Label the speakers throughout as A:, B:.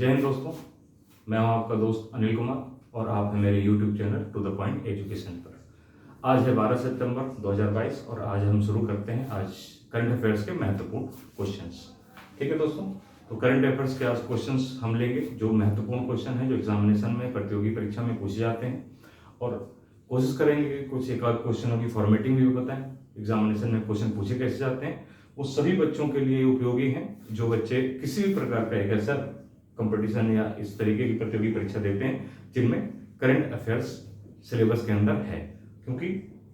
A: जय हिंद दोस्तों, मैं हूं आपका दोस्त अनिल कुमार और आप हैं मेरे YouTube channel to the point education पर। आज है 12 सितंबर 2022 और आज हम शुरू करते हैं आज करंट अफेयर्स के महत्वपूर्ण क्वेश्चंस। ठीक है दोस्तों, तो करंट अफेयर्स के आज क्वेश्चंस हम लेंगे जो महत्वपूर्ण क्वेश्चन है जो एग्जामिनेशन में प्रतियोगी परीक्षा में पूछे जाते हैं, और कोशिश करेंगे कि कुछ एक आध क्वेश्चनों की फॉर्मेटिंग भी बताएं। एग्जामिनेशन में क्वेश्चन पूछे कैसे जाते हैं वो सभी बच्चों के लिए उपयोगी हैं जो बच्चे किसी भी प्रकार का एक ऐसा कंपटीशन या इस तरीके की प्रतियोगी परीक्षा देते हैं जिनमें करंट अफेयर्स सिलेबस के अंदर है, क्योंकि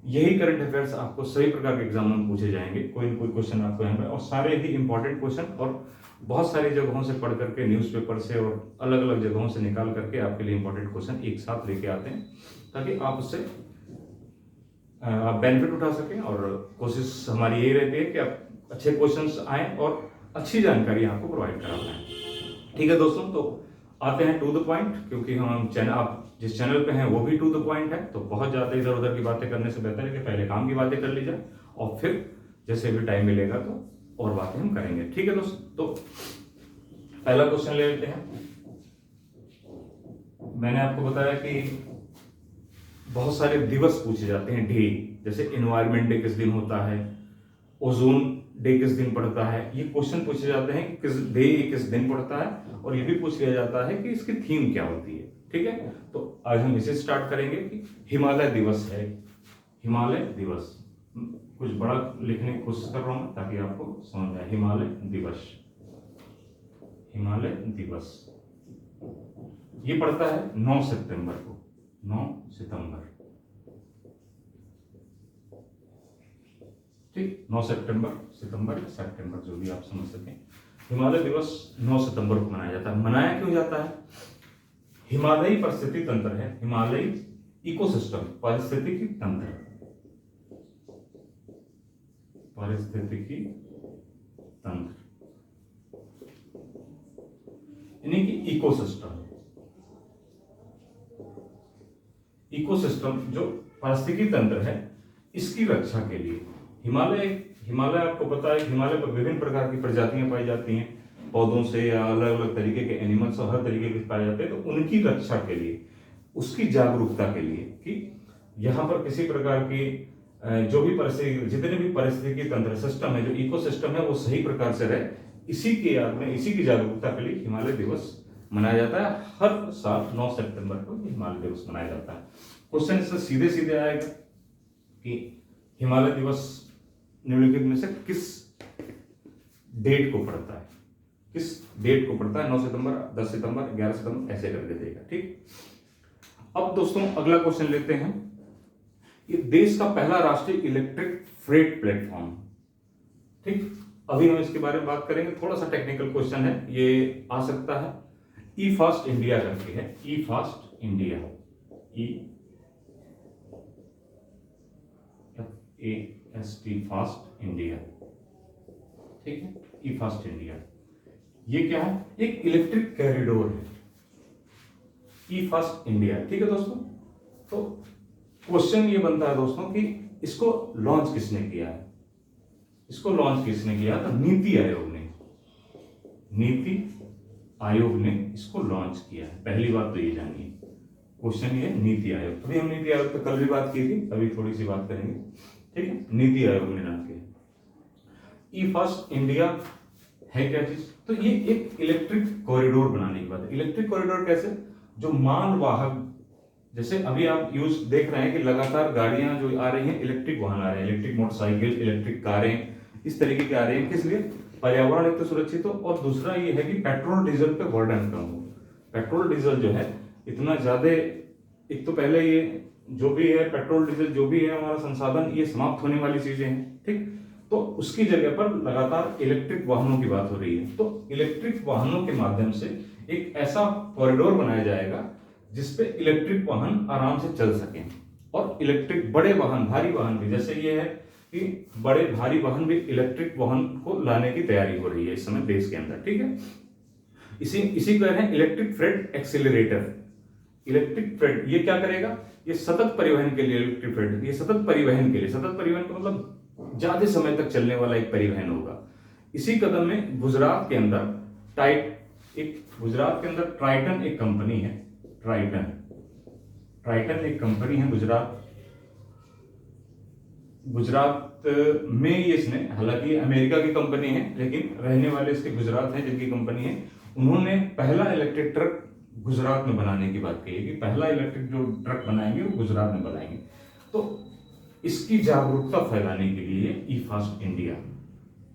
A: यही करंट अफेयर्स आपको सभी प्रकार के एग्जाम में पूछे जाएंगे। कोई न कोई क्वेश्चन आपको यहाँ पर, और सारे ही इंपॉर्टेंट क्वेश्चन और बहुत सारी जगहों से पढ़ करके न्यूज़पेपर से और अलग अलग जगहों से निकाल करके आपके लिए इंपॉर्टेंट क्वेश्चन एक साथ लेके आते हैं ताकि आप उससे आप बेनिफिट उठा सकें। और कोशिश हमारी यही रहती है कि आप अच्छे क्वेश्चंस आएं और अच्छी जानकारी आपको प्रोवाइड करा पाएं। ठीक है दोस्तों, तो आते हैं टू द पॉइंट, क्योंकि हम चैनल आप जिस चैनल पे हैं वो भी टू द पॉइंट है, तो बहुत ज़्यादा इधर उधर की बातें करने से बेहतर है कि पहले काम की बातें कर ली जाए और फिर जैसे भी टाइम मिलेगा तो और बातें हम करेंगे। ठीक है दोस्तों, तो पहला क्वेश्चन ले लेते हैं। मैंने आपको बताया कि बहुत सारे दिवस पूछे जाते हैं, डे, जैसे एनवायरमेंट डे किस दिन होता है, ओजोन डे किस दिन पड़ता है। ये क्वेश्चन पूछे जाते हैं कि किस डे किस दिन पड़ता है, और ये भी पूछ लिया जाता है कि इसकी थीम क्या होती है। ठीक है, तो आज हम इसे स्टार्ट करेंगे कि हिमालय दिवस है। हिमालय दिवस कुछ बड़ा लिखने की कोशिश कर रहा हूं ताकि आपको समझ आए। हिमालय दिवस, हिमालय दिवस ये पड़ता है 9 सितंबर को, 9 सितंबर। ठीक, 9 सितंबर या सितंबर जो भी आप समझ सकें। हिमालय दिवस 9 सितंबर को मनाया जाता है। मनाया क्यों जाता है? हिमालयी परिस्थिति तंत्र है, हिमालयी इकोसिस्टम, पारिस्थितिकी तंत्र, पारिस्थितिकी तंत्र यानी कि इकोसिस्टम, इकोसिस्टम जो पारिस्थितिकी तंत्र है इसकी रक्षा के लिए हिमालय आपको पता है, हिमालय पर विभिन्न प्रकार की प्रजातियां पाई जाती हैं, पौधों से या अलग अलग तरीके के एनिमल्स और हर तरीके के पाए जाते हैं। तो उनकी रक्षा के लिए, उसकी जागरूकता के लिए कि यहाँ पर किसी प्रकार की जो भी परिस्थिति, जितने भी परिस्थितिकी तंत्र सिस्टम है, जो इकोसिस्टम है, वो सही प्रकार से रहे, इसी के याद में, इसी की जागरूकता के लिए हिमालय दिवस मनाया जाता है। हर साल 9 सितंबर को हिमालय दिवस मनाया जाता है। क्वेश्चन इससे सीधे सीधे आएगा कि हिमालय दिवस निम्नलिखित में से किस डेट को पड़ता है, किस डेट को पड़ता है? 9 सितंबर, 10 सितंबर, 11 सितंबर, ऐसे करके देगा। ठीक, अब दोस्तों अगला क्वेश्चन लेते हैं। ये देश का पहला राष्ट्रीय इलेक्ट्रिक फ्रेट प्लेटफॉर्म। ठीक, अभी हम इसके बारे में बात करेंगे। थोड़ा सा टेक्निकल क्वेश्चन है, ये आ सकता है। ई फास्ट इंडिया करके है, E fast India, EFAST fast India. ठीक है, ई फास्ट इंडिया ये क्या है? एक इलेक्ट्रिक कॉरिडोर है, ई फास्ट इंडिया। ठीक है दोस्तों, तो क्वेश्चन ये बनता है दोस्तों कि इसको लॉन्च किसने किया है? इसको लॉन्च किसने किया? तो नीति आयोग ने, नीति आयोग ने इसको लॉन्च किया है। पहली बात तो ये जानिए, क्वेश्चन ये नीति आयोग। अभी हम नीति आयोग पे कल भी बात की थी, अभी थोड़ी सी बात करेंगे। ठीक है, नीति आयोग ने नाम किया। ई फास्ट इंडिया है क्या चीज? तो ये एक इलेक्ट्रिक कॉरिडोर बनाने की बात है। इलेक्ट्रिक कॉरिडोर कैसे? जो मालवाहक, जैसे अभी आप यूज देख रहे हैं कि लगातार गाड़ियां जो आ रही हैं, इलेक्ट्रिक वाहन आ रहे हैं, इलेक्ट्रिक मोटरसाइकिल, इलेक्ट्रिक कारें, इस तरीके के आ रही हैं। किस लिए? पर्यावरण एक तो सुरक्षित हो, और दूसरा ये है कि पेट्रोल डीजल पे बर्डन कम हो। पेट्रोल डीजल जो है इतना ज्यादा, एक तो पहले ये जो भी है पेट्रोल डीजल जो भी है हमारा संसाधन, ये समाप्त होने वाली चीजें हैं। ठीक, तो उसकी जगह पर लगातार इलेक्ट्रिक वाहनों की बात हो रही है। तो इलेक्ट्रिक वाहनों के माध्यम से एक ऐसा कॉरिडोर बनाया जाएगा जिसपे इलेक्ट्रिक वाहन आराम से चल सकें, और इलेक्ट्रिक बड़े वाहन, भारी वाहन भी, जैसे ये है कि बड़े भारी वाहन भी इलेक्ट्रिक वाहन को लाने की तैयारी हो रही है इस समय देश के अंदर। ठीक है, इसी कह रहे हैं electric freight accelerator. Electric freight ये क्या करेगा? ये सतत परिवहन के लिए इलेक्ट्रिक फ्रेट, ये सतत परिवहन के लिए, सतत परिवहन का मतलब ज्यादा समय तक चलने वाला एक परिवहन होगा। इसी कदम में गुजरात के अंदर एक गुजरात के अंदर ट्राइटन एक कंपनी है, ट्राइटन एक कंपनी है गुजरात में ये इसने, हालांकि अमेरिका की कंपनी है लेकिन रहने वाले इसके गुजरात है जिनकी कंपनी है, उन्होंने पहला इलेक्ट्रिक ट्रक गुजरात में बनाने की बात कही है कि पहला इलेक्ट्रिक जो ट्रक बनाएंगे वो गुजरात में बनाएंगे। तो इसकी जागरूकता फैलाने के लिए ई फास्ट इंडिया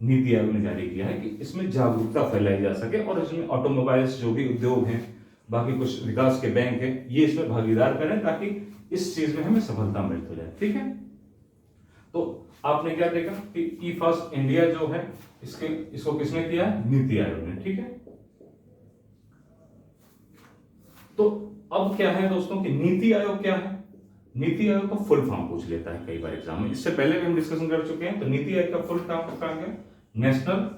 A: नीति आयोग ने जारी किया है कि इसमें जागरूकता फैलाई जा सके और इसमें ऑटोमोबाइल्स जो भी उद्योग हैं, बाकी कुछ विकास के बैंक हैं, ये इसमें भागीदार करें ताकि इस चीज में हमें सफलता मिल तो जाए। ठीक है, तो आपने क्या देखा कि ई फास्ट इंडिया जो है इसको किसने किया है? नीति आयोग ने। ठीक है, तो अब क्या है दोस्तों कि नीति आयोग क्या है? नीति आयोग का फुल फॉर्म पूछ लेता है कई बार एग्जाम में, इससे पहले भी हम डिस्कशन कर चुके हैं। तो नीति आयोग का फुल फॉर्म क्या है? National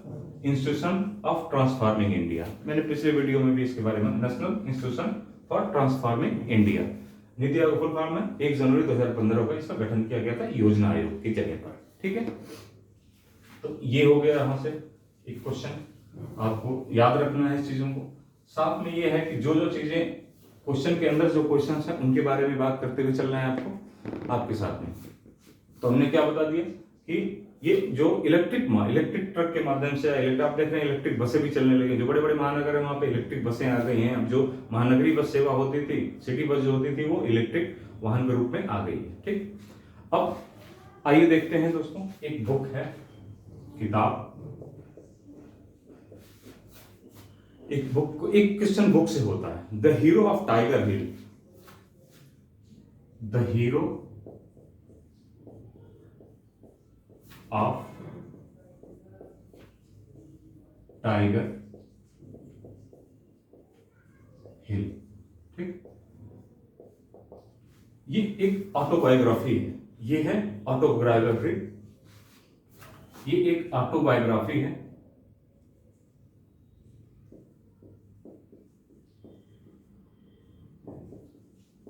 A: institution of transforming India. मैंने पिछले वीडियो में भी इसके बारे में, national institution for transforming India, NITI Aayog full form में 1 जनवरी 2015 को इसका गठन किया गया था योजना आयोग की जगह पर। ठीक है, तो ये हो गया यहां से एक क्वेश्चन, आपको याद रखना है इस चीजों को। साथ में ये है कि जो जो चीजें क्वेश्चन के अंदर जो क्वेश्चन है उनके बारे में बात करते हुए चलना है आपको आपके साथ में। तो हमने क्या बता दिया कि ये जो इलेक्ट्रिक ट्रक के माध्यम से, आप देख रहे हैं इलेक्ट्रिक बसें भी चलने लगी, जो बड़े बड़े महानगर है वहां पे इलेक्ट्रिक बसें आ गई हैं। अब जो महानगरीय बस सेवा होती थी, सिटी बस जो होती थी, वो इलेक्ट्रिक वाहन के रूप में आ गई है। ठीक, अब आइए देखते हैं दोस्तों, एक बुक है, किताब, एक क्वेश्चन बुक से होता है, the hero of Tiger Hill, the hero of Tiger Hill. ठीक, ये एक ऑटोबायोग्राफी है, ये है ऑटोबायोग्राफी, ये एक ऑटोबायोग्राफी है।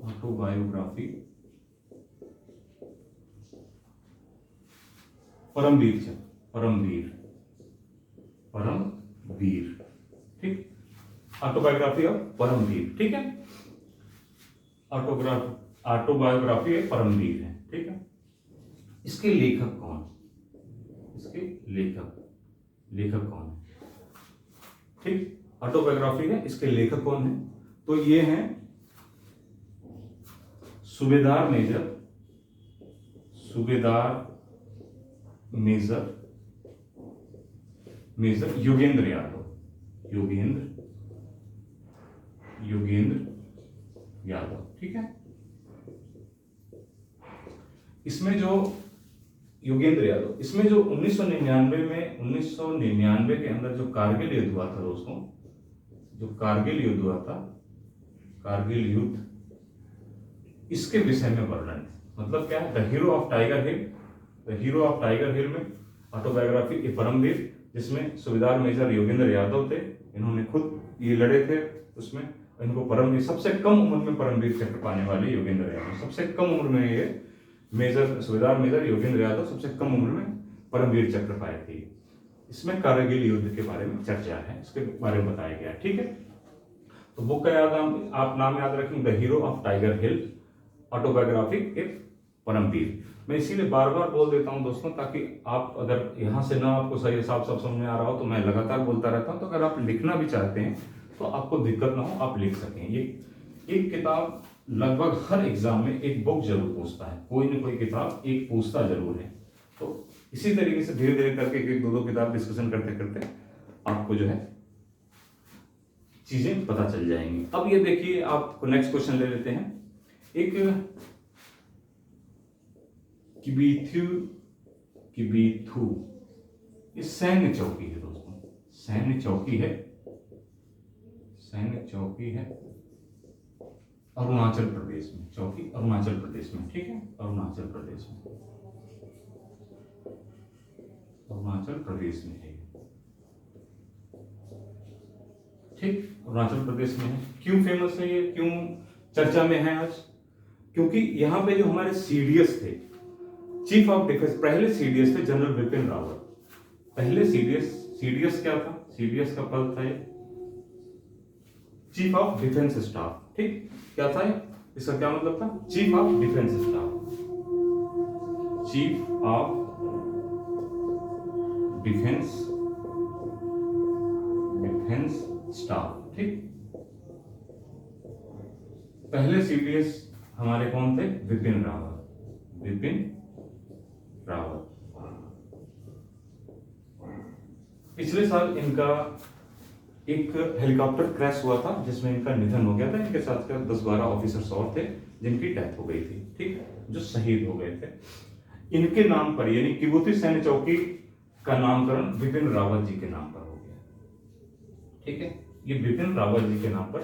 A: ऑटोबायोग्राफी परमवीर। ठीक, ऑटोबायोग्राफी ऑफ परमवीर। ठीक है, ऑटोबायोग्राफी है परमवीर है। ठीक है, इसके लेखक कौन? इसके लेखक कौन है? ठीक, ऑटोबायोग्राफी है, इसके लेखक कौन है? तो ये हैं सूबेदार मेजर योगेंद्र यादव। ठीक है, इसमें जो योगेंद्र यादव, इसमें जो 1999 के अंदर जो कारगिल युद्ध हुआ था दोस्तों, जो कारगिल युद्ध हुआ था, कारगिल युद्ध, इसके विषय में वर्णन है। मतलब क्या है? द हीरो ऑफ टाइगर हिल में ऑटोबायोग्राफी ए परमवीर, जिसमें सूबेदार मेजर योगेंद्र यादव थे, इन्होंने खुद ये लड़े थे, उसमें इनको परमवीर, सबसे कम उम्र में परमवीर चक्र पाने वाले योगेंद्र यादव, सबसे कम उम्र में ये सूबेदार मेजर योगेंद्र यादव सबसे कम उम्र में परमवीर चक्र पाए थे। इसमें कारगिल युद्ध के बारे में चर्चा है, इसके बारे में बताया गया। ठीक है, तो बुक का आप नाम याद रखेंगे, the hero of Tiger Hill, autobiography a Paramvir. मैं इसीलिए बार बार बोल देता हूं दोस्तों, ताकि आप अगर यहां से ना आपको सही हिसाब सब समझ में आ रहा हो तो मैं लगातार बोलता रहता हूं। तो अगर आप लिखना भी चाहते हैं तो आपको दिक्कत ना हो, आप लिख सकें। ये एक किताब लगभग हर एग्जाम में एक बुक जरूर पूछता है, कोई ना कोई किताब एक पूछता जरूर है। तो इसी तरीके से धीरे धीरे करके एक 2 किताब डिस्कशन करते करते आपको जो है चीजें पता चल जाएंगी। अब ये देखिए, आपको नेक्स्ट क्वेश्चन ले लेते हैं। एक किबीथू, ये सैन्य चौकी है दोस्तों, सैन्य चौकी है अरुणाचल प्रदेश में, चौकी अरुणाचल प्रदेश में। ठीक है, अरुणाचल प्रदेश में है। ठीक, अरुणाचल प्रदेश में है। क्यों फेमस है ये, क्यों चर्चा में है आज? क्योंकि यहां पे जो हमारे सीडीएस थे, चीफ ऑफ डिफेंस, पहले सीडीएस थे जनरल बिपिन रावत। पहले सीडीएस क्या था? सीडीएस का पद था ये चीफ ऑफ डिफेंस स्टाफ। ठीक, क्या था इसका क्या मतलब था? Chief of defence staff, chief of defence staff. ठीक, पहले सीडीएस हमारे कौन थे? विपिन रावत। पिछले साल इनका एक हेलीकॉप्टर क्रैश हुआ था जिसमें इनका निधन हो गया था। इनके साथ 10-12 ऑफिसर्स और थे जिनकी डेथ हो गई थी। ठीक, जो शहीद हो गए थे। इनके नाम पर यानी किबुती सैन्य चौकी का नामकरण विपिन रावत जी के नाम पर हो गया। ठीक है, ये विपिन रावत जी के नाम पर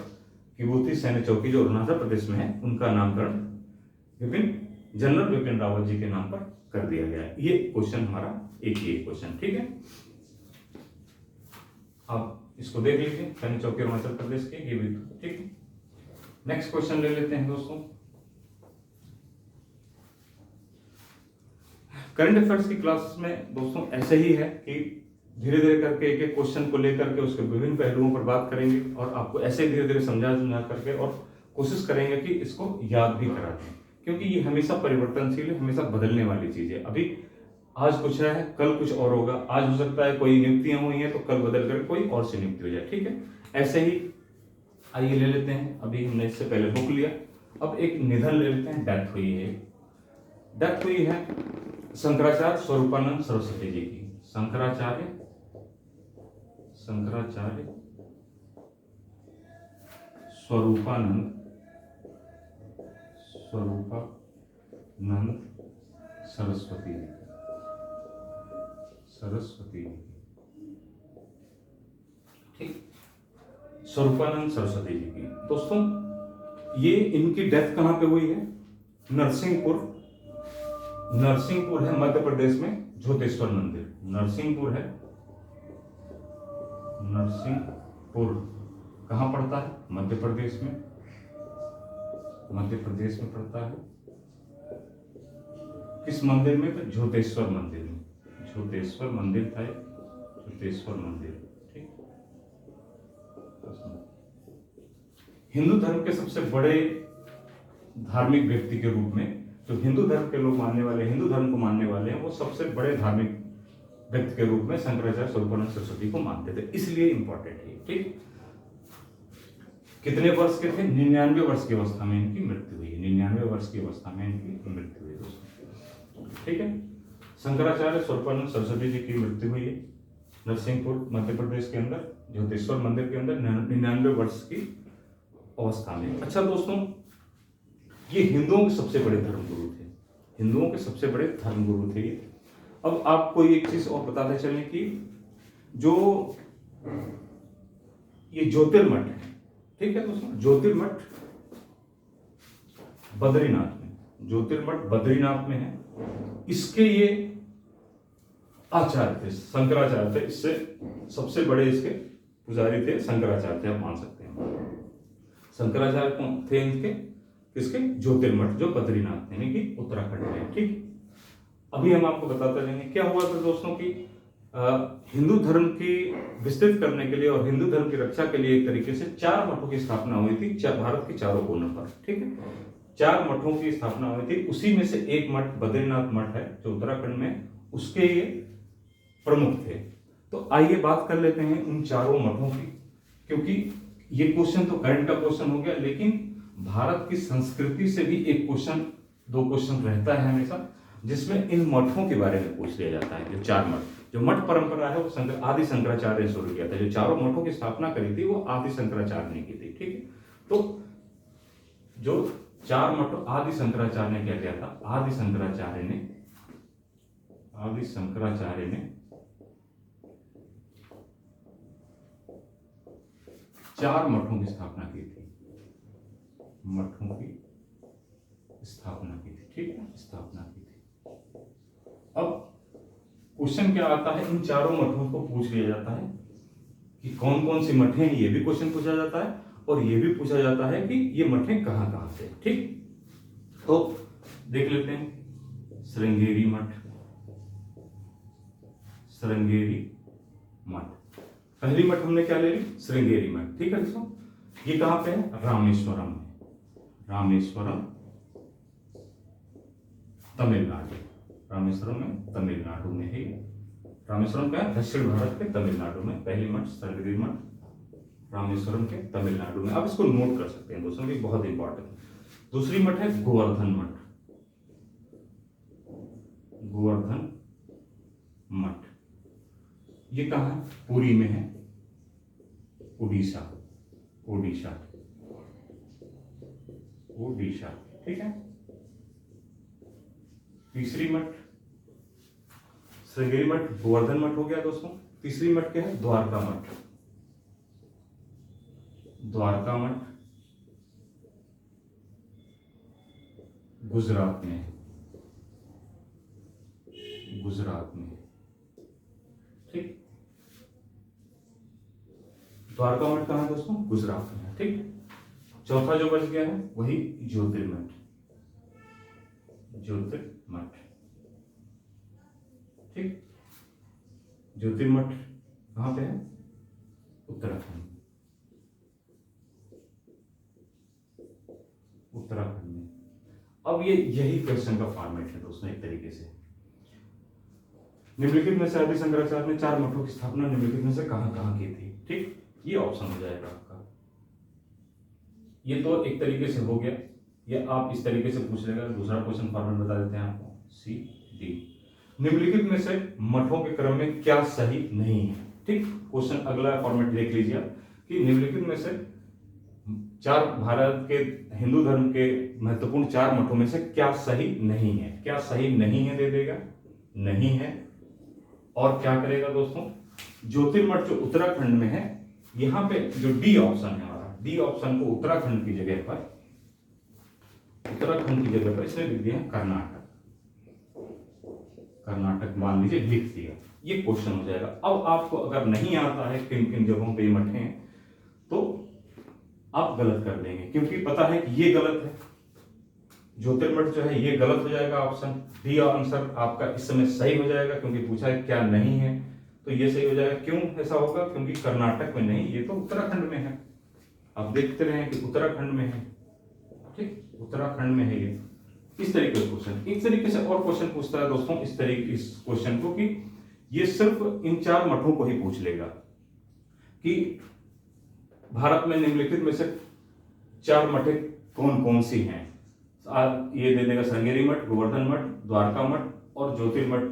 A: किबुती सैन्य चौकी जो अरुणाचल प्रदेश में है उनका नामकरण जनरल विपिन रावत जी के नाम पर कर दिया गया है। ये क्वेश्चन हमारा एक ही क्वेश्चन। ठीक है, अब इसको देख लीजिए, सैन्य चौकी अरुणाचल प्रदेश के ये भी। ठीक है, नेक्स्ट क्वेश्चन ले लेते हैं दोस्तों। करंट अफेयर्स की क्लास में दोस्तों ऐसे ही है कि धीरे धीरे करके एक एक क्वेश्चन को लेकर के उसके विभिन्न पहलुओं पर बात करेंगे और आपको ऐसे धीरे धीरे समझा करके और कोशिश करेंगे कि इसको याद भी करा दें, क्योंकि ये हमेशा परिवर्तनशील है, हमेशा बदलने वाली चीज है। अभी आज कुछ है, कल कुछ और होगा। आज हो सकता है कोई नियुक्तियां हुई हैं तो कल बदल कर कोई और से नियुक्ति हो जाए। ठीक है, ऐसे ही आइए ले लेते हैं। अभी हमने इससे पहले बुक लिया, अब एक निधन ले लेते हैं। डेथ हुई है शंकराचार्य स्वरूपानंद सरस्वती जी की। शंकराचार्य स्वरूपानंद सरस्वती जी। ठीक, स्वरूपानंद सरस्वती जी की। दोस्तों ये इनकी डेथ कहां पे हुई है? नरसिंहपुर है मध्य प्रदेश में। झोतेश्वर मंदिर नरसिंहपुर कहां पड़ता है? मध्य प्रदेश में पड़ता है। किस मंदिर में? तो झोतेश्वर मंदिर में। झोतेश्वर मंदिर था, झोतेश्वर मंदिर। ठीक, हिंदू धर्म के सबसे बड़े धार्मिक व्यक्ति के रूप में जो हिंदू धर्म के लोग मानने वाले, हिंदू धर्म को मानने वाले हैं, वो सबसे बड़े धार्मिक व्यक्ति के रूप में शंकराचार्य स्वरूपानंद सरस्वती को मानते थे, इसलिए इंपॉर्टेंट है। ठीक, कितने वर्ष के थे? 99 वर्ष की अवस्था में इनकी मृत्यु हुई। 99 वर्ष की अवस्था में इनकी मृत्यु हुई दोस्तों। ठीक है, शंकराचार्य स्वरूपानंद सरस्वती जी की मृत्यु हुई है नरसिंहपुर मध्य प्रदेश के अंदर, झोतेश्वर मंदिर के अंदर 99 वर्ष की अवस्था में। अच्छा दोस्तों, ये हिंदुओं के सबसे बड़े धर्मगुरु थे। अब आपको एक चीज और बताते चलें कि जो ये ज्योतिर्मठ है, ठीक है दोस्तों, ज्योतिर्मठ बद्रीनाथ में है। इसके ये आचार्य थे, शंकराचार्य थे। इससे सबसे बड़े इसके पुजारी थे शंकराचार्य थे, आप मान सकते हैं। शंकराचार्य कौन थे इनके? किसके? ज्योतिर्मठ, जो बद्रीनाथ यानी कि उत्तराखंड में। ठीक, अभी हम आपको बताते रहेंगे क्या हुआ था दोस्तों की हिंदू धर्म की विस्तृत करने के लिए और हिंदू धर्म की रक्षा के लिए एक तरीके से 4 मठों की स्थापना हुई थी भारत के चारों कोनों पर। ठीक है, 4 मठों की स्थापना हुई थी। उसी में से एक मठ बद्रीनाथ मठ है जो उत्तराखंड में, उसके ये प्रमुख थे। तो आइए बात कर लेते हैं उन चारों मठों की, क्योंकि ये क्वेश्चन तो करंट का क्वेश्चन हो गया, लेकिन भारत की संस्कृति से भी एक क्वेश्चन, 2 क्वेश्चन रहता है हमेशा, जिसमें इन मठों के बारे में पूछ लिया जाता है। जो 4 मठ, जो मठ परंपरा है वो आदि शंकराचार्य ने शुरू किया था। जो चारों मठों की स्थापना करी थी वो आदि शंकराचार्य ने की थी। ठीक है, तो जो 4 मठ आदि शंकराचार्य ने क्या किया था? आदि शंकराचार्य ने 4 मठों की स्थापना की थी। ठीक है, स्थापना की थी। अब क्वेश्चन क्या आता है? इन चारों मठों को पूछ लिया जाता है कि कौन कौन सी मठें हैं, ये भी क्वेश्चन पूछा जाता है और ये भी पूछा जाता है कि ये मठें कहां कहां से। ठीक, तो देख लेते हैं। श्रृंगेरी मठ, पहली मठ हमने क्या ले ली? श्रृंगेरी मठ। ठीक है दोस्तों, ये कहाँ पे है? रामेश्वरम में, रामेश्वरम तमिलनाडु, रामेश्वरम में तमिलनाडु में है। रामेश्वरम का दक्षिण भारत के तमिलनाडु में पहली मठ, श्रृंगेरी मठ रामेश्वरम के तमिलनाडु में। आप इसको नोट कर सकते हैं दोस्तों, ये बहुत इंपॉर्टेंट। दूसरी मठ है गोवर्धन मठ, गोवर्धन मठ, ये कहाँ है? पुरी में है, उड़ीसा, ओडिशा, ओडिशा, ठीक है। तीसरी मठ श्रृंगेरी मठ, गोवर्धन मठ हो गया दोस्तों। तीसरी मठ क्या है? द्वारका मठ, द्वारका मठ गुजरात में, गुजरात में, ठीक। द्वारका मठ कहाँ है दोस्तों? गुजरात में, ठीक। चौथा जो बच गया है वही ज्योतिर्मठ, ज्योतिर्मठ, ठीक। ज्योतिर्मठ कहाँ पे है? उत्तराखंड, उत्तराखंड में। अब ये यही क्वेश्चन का फॉर्मेट है दोस्तों एक तरीके से। निम्नलिखित में से आदि शंकराचार्य ने 4 मठों की स्थापना निम्नलिखित में से कहां कहां की थी, ठीक। ये ऑप्शन हो जाएगा आपका। ये तो एक तरीके से हो गया, ये आप इस तरीके से पूछ लेगा। दूसरा क्वेश्चन फॉर्मेट बता देते हैं आपको, सी डी। निम्नलिखित में से मठों के क्रम में क्या सही नहीं है, ठीक। क्वेश्चन अगला फॉर्मेट देख लीजिए आप कि निम्नलिखित में से 4 भारत के हिंदू धर्म के महत्वपूर्ण 4 मठों में से क्या सही नहीं है। क्या सही नहीं है दे देगा, नहीं है। और क्या करेगा दोस्तों? ज्योतिर्मठ जो उत्तराखंड में है, यहां पे जो डी ऑप्शन है हमारा, डी ऑप्शन को उत्तराखंड की जगह पर, उत्तराखंड की जगह पर इसने लिख दिया कर्नाटक, कर्नाटक मान लीजिए लिख दिया। ये क्वेश्चन हो जाएगा। अब आपको अगर नहीं आता है किन किन जगहों पे ये मठ हैं, तो आप गलत कर देंगे, क्योंकि पता है कि ये गलत है। ज्योतिर्मठ जो है ये गलत हो जाएगा ऑप्शन डी। आंसर आपका इस समय सही हो जाएगा, क्योंकि पूछा है क्या नहीं है, तो ये सही हो जाएगा। क्यों ऐसा होगा? क्योंकि कर्नाटक में नहीं, ये तो उत्तराखंड में है। आप देखते रहे कि उत्तराखंड में है, ठीक, उत्तराखंड में है ये। इस तरीके का क्वेश्चन, इस तरीके से और क्वेश्चन पूछता है दोस्तों इस तरीके इस क्वेश्चन को कि ये सिर्फ इन 4 मठों को ही पूछ लेगा कि भारत में निम्नलिखित में से 4 मठें कौन कौन सी हैं। ये दे देगा श्रृंगेरी मठ, गोवर्धन मठ, द्वारका मठ और ज्योतिर्मठ।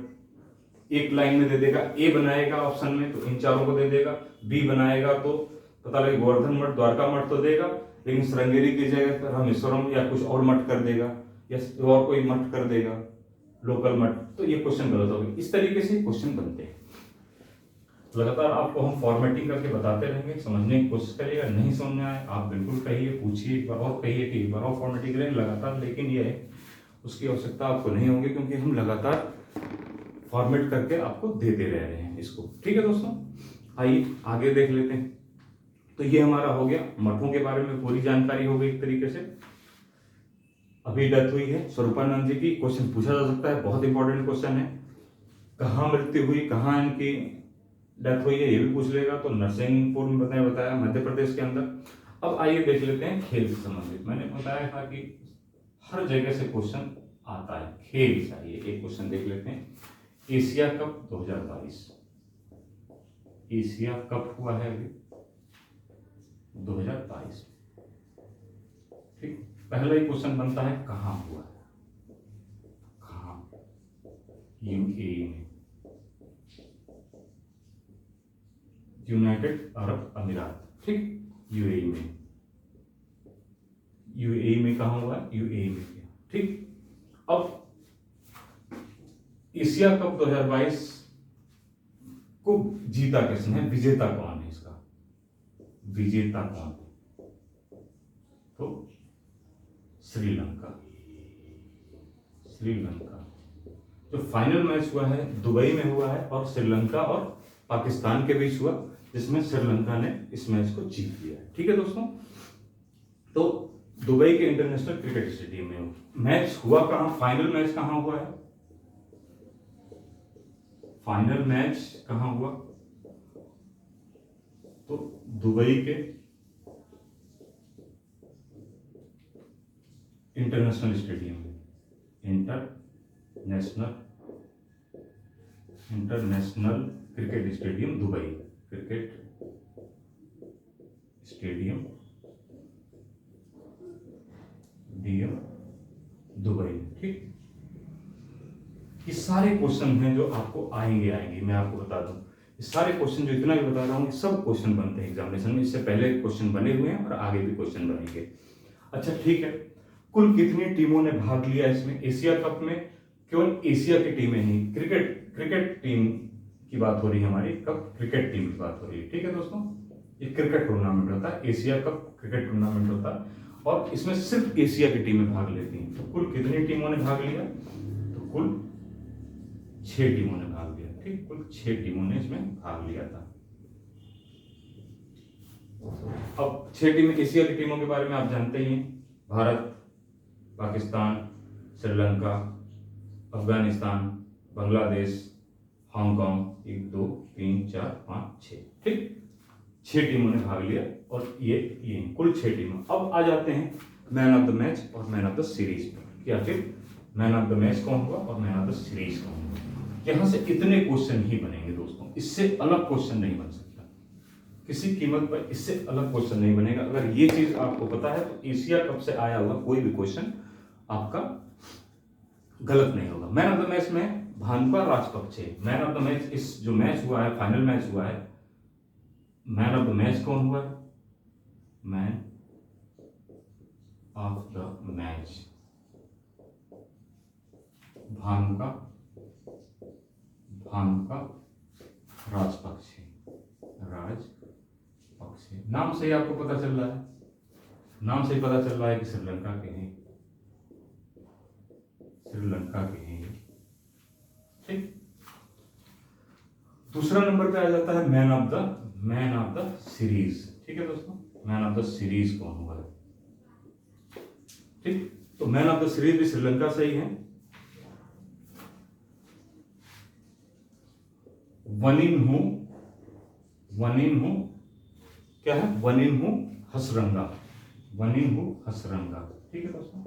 A: एक लाइन में दे देगा, ए बनाएगा ऑप्शन में तो इन 4 को दे देगा, बी बनाएगा तो पता लगे गोवर्धन मठ, द्वारका मठ तो देगा, लेकिन श्रृंगेरी की जगह पर रामेश्वरम या कुछ और मठ कर देगा, या और कोई मठ कर देगा, लोकल मठ। तो ये क्वेश्चन गलत हो गया। इस तरीके से क्वेश्चन बनते हैं। लगातार आपको हम फॉर्मेटिंग करके बताते रहेंगे, समझने की कोशिश करिएगा। नहीं समझ में आए आप बिल्कुल कहिए, पूछिए, एक बार और कहिए कि एक बार और फॉर्मेटिंग करें लगातार। लेकिन ये है उसकी आवश्यकता आपको नहीं होगी, क्योंकि हम लगातार फॉर्मेट करके आपको देते रह रहे हैं इसको, ठीक है दोस्तों। आइए आगे देख लेते हैं। तो ये हमारा हो गया, मठों के बारे में पूरी जानकारी हो गई एक तरीके से। अभी डेथ हुई है स्वरूपानंद जी की, क्वेश्चन पूछा जा सकता है, बहुत इंपॉर्टेंट क्वेश्चन है। कहाँ मृत्यु हुई, कहाँ इनकी डेथ हुई है, ये भी पूछ लेगा। तो नरसिंहपुर में बताया मध्य प्रदेश के अंदर। अब आइए देख लेते हैं खेल से संबंधित। मैंने बताया था कि हर जगह से क्वेश्चन आता है, खेल चाहिए। एक क्वेश्चन देख लेते हैं। एशिया कप 2022, एशिया कप हुआ है अभी 2022, ठीक। पहला ही क्वेश्चन बनता है कहाँ हुआ है, कहाँ? यूएई में, यूनाइटेड अरब अमीरात, ठीक, यूएई में। यूएई में कहाँ हुआ? यूएई में किया, ठीक। अब एशिया कप 2022 को जीता किसने? विजेता कौन है इसका? विजेता कौन है? तो श्रीलंका, श्रीलंका। जो फाइनल मैच हुआ है दुबई में हुआ है, और श्रीलंका और पाकिस्तान के बीच हुआ, जिसमें श्रीलंका ने इस मैच को जीत लिया है, ठीक है दोस्तों। तो दुबई के इंटरनेशनल क्रिकेट स्टेडियम में मैच हुआ। कहां? फाइनल मैच कहां हुआ है? फाइनल मैच कहां हुआ? तो दुबई के इंटरनेशनल स्टेडियम है, international cricket stadium Dubai, cricket stadium Dubai. ठीक, ये सारे क्वेश्चन हैं जो आपको आएंगे। मैं आपको बता दूं, ये सारे क्वेश्चन जो इतना भी बता रहा हूँ, ये सब क्वेश्चन बनते हैं एग्जामिनेशन में। इससे पहले क्वेश्चन बने हुए हैं और आगे भी क्वेश्चन बनेंगे। अच्छा ठीक है, कुल कितनी टीमों ने भाग लिया इसमें? एशिया कप में केवल एशिया की टीमें ही, क्रिकेट टीम की बात हो रही है हमारी, कब क्रिकेट टीम की बात हो रही है। ठीक है दोस्तों, ये क्रिकेट टूर्नामेंट होता है, एशिया कप क्रिकेट टूर्नामेंट होता है और इसमें सिर्फ एशिया की टीमें भाग लेती हैं। तो कुल कितनी टीमों ने भाग लिया? तो कुल 6 टीमों ने भाग लिया। ठीक, कुल 6 टीमों ने इसमें भाग लिया था। अब 6 टीम एशिया की टीमों के बारे में आप जानते ही हैं, भारत, पाकिस्तान, श्रीलंका, अफगानिस्तान, बांग्लादेश, हांगकांग, 1 2 3 4 5 6। ठीक, 6 टीमों ने भाग लिया और ये कुल 6 टीमों। अब आ जाते हैं मैन ऑफ द मैच और मैन ऑफ द सीरीज पर, कि आखिर मैन ऑफ द मैच कौन हुआ और मैन ऑफ द सीरीज कौन हुआ। यहां से इतने क्वेश्चन ही बनेंगे दोस्तों, इससे अलग क्वेश्चन नहीं बन सकता किसी कीमत पर, इससे अलग क्वेश्चन नहीं बनेगा। अगर ये चीज आपको पता है तो एशिया कप से आया हुआ कोई भी क्वेश्चन आपका गलत नहीं होगा। मैन ऑफ द मैच में Bhanuka Rajapaksa, man of the match, इस जो मैच हुआ है, फाइनल मैच हुआ है, मैन ऑफ द मैच कौन हुआ? Man of the match Bhanuka Rajapaksa. नाम से ही आपको पता चल रहा है, नाम से ही पता चल रहा है कि श्रीलंका के हैं, ठीक। दूसरा नंबर पे आ जाता है मैन ऑफ द सीरीज। ठीक है दोस्तों, मैन ऑफ द सीरीज कौन हुआ है? ठीक, तो मैन ऑफ द सीरीज भी श्रीलंका से ही है, वनिन्हु क्या है? वनिन्हु हसरंगा। ठीक है दोस्तों,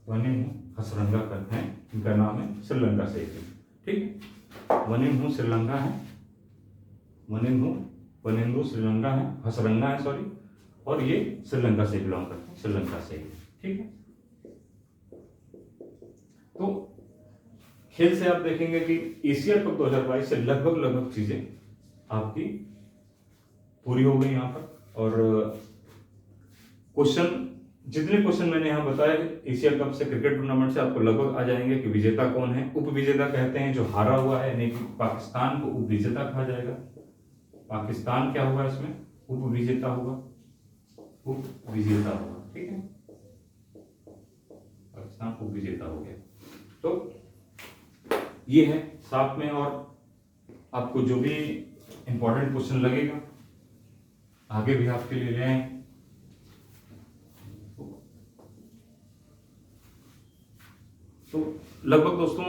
A: वनिन्हु हसरंगा करते हैं, इनका नाम है, श्रीलंका से ही। ठीक है, वनिन्हु श्रीलंका है, वनिन्हु श्रीलंका है, हसरंगा है सॉरी, और ये श्रीलंका से बिलोंग करते हैं, श्रीलंका से ही। ठीक है, तो खेल से आप देखेंगे कि एशिया कप 2022 से लगभग चीजें आपकी पूरी हो गई यहां पर। और जितने क्वेश्चन मैंने यहां बताए एशिया कप से, क्रिकेट टूर्नामेंट से, आपको लगभग आ जाएंगे कि विजेता कौन है। उप विजेता कहते हैं जो हारा हुआ है, यानी कि पाकिस्तान को उप विजेता कहा जाएगा। पाकिस्तान क्या हुआ इसमें? उप विजेता हुआ। ठीक है, पाकिस्तान उप विजेता हो गया। तो ये है साथ में, और आपको जो भी इंपॉर्टेंट क्वेश्चन लगेगा आगे भी आपके लिए ले आए। तो लगभग दोस्तों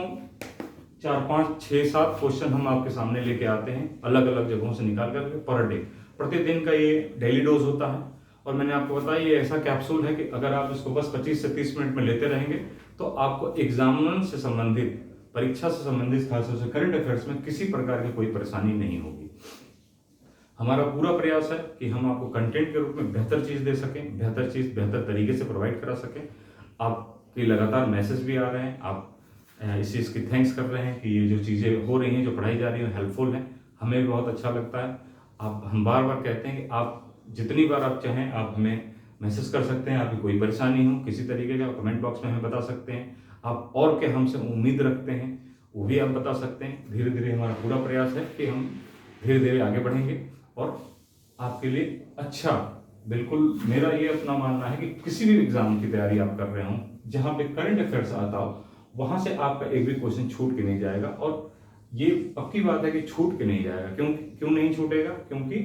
A: 4 5 6 7 क्वेश्चन हम आपके सामने लेके आते हैं अलग अलग जगहों से निकाल करके पर डे। प्रतिदिन का ये डेली डोज होता है और मैंने आपको बताया ये ऐसा कैप्सूल है कि अगर आप इसको बस 25 से 30 मिनट में लेते रहेंगे तो आपको एग्जामिनेशन से संबंधित, परीक्षा से संबंधित, खासतौर से करंट अफेयर्स में किसी प्रकार की कोई परेशानी नहीं होगी। हमारा पूरा प्रयास है कि हम आपको कंटेंट के रूप में बेहतर चीज दे सकें, बेहतर तरीके से प्रोवाइड करा सकें। आपके लगातार मैसेज भी आ रहे हैं, आप इस चीज़ की थैंक्स कर रहे हैं कि ये जो चीज़ें हो रही हैं, जो पढ़ाई जा रही है, हेल्पफुल है। हमें भी बहुत अच्छा लगता है। हम बार बार कहते हैं कि आप जितनी बार आप चाहें आप हमें मैसेज कर सकते हैं। आपकी कोई परेशानी हो किसी तरीके का, कमेंट बॉक्स में हमें बता सकते हैं। आप और क्या हमसे उम्मीद रखते हैं वो भी आप बता सकते हैं। धीरे धीरे हमारा पूरा प्रयास है कि हम धीरे धीरे आगे बढ़ेंगे और आपके लिए अच्छा, बिल्कुल मेरा ये अपना मानना है कि किसी भी एग्जाम की तैयारी आप कर रहे हो जहाँ पे करंट अफेयर्स आता हो वहां से आपका एक भी क्वेश्चन छूट के नहीं जाएगा। और ये पक्की बात है कि छूट के नहीं जाएगा। क्यों नहीं छूटेगा? क्योंकि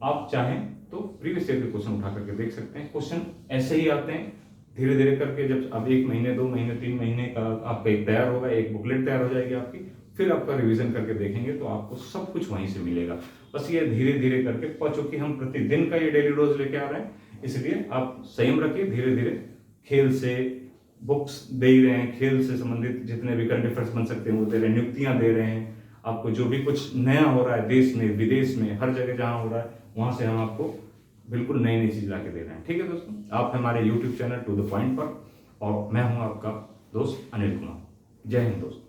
A: आप चाहें तो प्रीवियस ईयर के क्वेश्चन उठा करके देख सकते हैं। क्वेश्चन ऐसे ही आते हैं धीरे धीरे करके। जब अब 1 महीने 2 महीने 3 महीने का आपका एक तैयार होगा, एक बुकलेट तैयार हो जाएगी आपकी, फिर आपका रिवीजन करके देखेंगे तो आपको सब कुछ वहीं से मिलेगा। बस ये धीरे धीरे करके, चूंकि हम प्रतिदिन का ये डेली डोज लेके आ रहे हैं इसलिए आप संयम रखिए, धीरे धीरे खेल से बुक्स दे ही रहे हैं, खेल से संबंधित जितने भी करंट अफेयर्स बन सकते हैं वो दे रहे हैं, नियुक्तियां दे रहे हैं आपको। जो भी कुछ नया हो रहा है देश में, विदेश में, हर जगह जहां हो रहा है वहां से हम आपको बिल्कुल नई नई चीज ला के दे रहे हैं। ठीक है दोस्तों, आप हमारे YouTube channel to the point पर, और मैं हूं आपका दोस्त अनिल कुमार। जय हिंद दोस्तों।